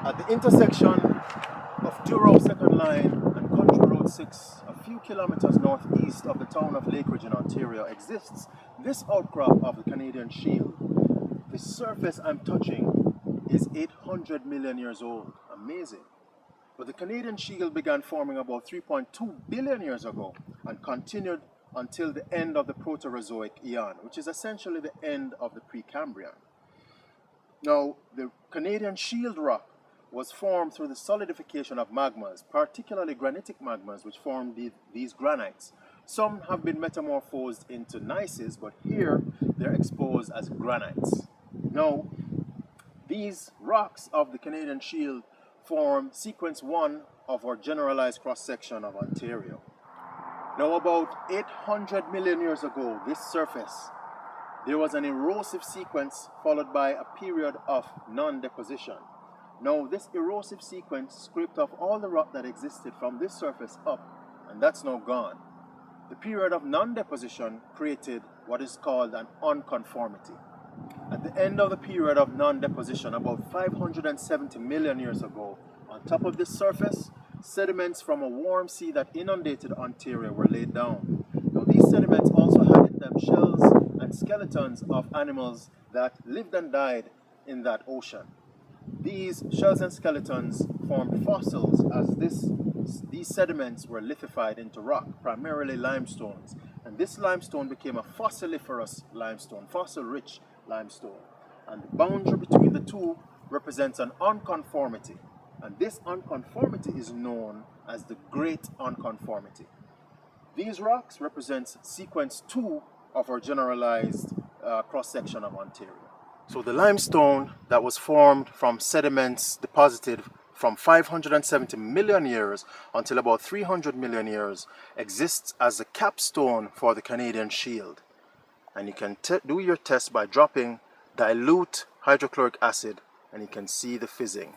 At the intersection of Duro Second Line and Country Road 6, a few kilometers northeast of the town of Lakeridge in Ontario, exists this outcrop of the Canadian Shield. The surface I'm touching is 800 million years old. Amazing. But the Canadian Shield began forming about 3.2 billion years ago and continued until the end of the Proterozoic Eon, which is essentially the end of the Precambrian. Now, the Canadian Shield rock was formed through the solidification of magmas, particularly granitic magmas, which formed these granites. Some have been metamorphosed into gneisses, but here they're exposed as granites. Now, these rocks of the Canadian Shield form sequence 1 of our generalized cross-section of Ontario. Now, about 800 million years ago, this surface, there was an erosive sequence followed by a period of non-deposition. Now, this erosive sequence scraped off all the rock that existed from this surface up, and that's now gone. The period of non-deposition created what is called an unconformity. At the end of the period of non-deposition, about 570 million years ago, on top of this surface, sediments from a warm sea that inundated Ontario were laid down. Now, these sediments also had in them shells and skeletons of animals that lived and died in that ocean. These shells and skeletons formed fossils as these sediments were lithified into rock, primarily limestones. And this limestone became a fossiliferous limestone, fossil-rich limestone. And the boundary between the two represents an unconformity. And this unconformity is known as the Great Unconformity. These rocks represent sequence 2 of our generalized cross-section of Ontario. So the limestone that was formed from sediments deposited from 570 million years until about 300 million years exists as a capstone for the Canadian Shield. And you can do your test by dropping dilute hydrochloric acid and you can see the fizzing.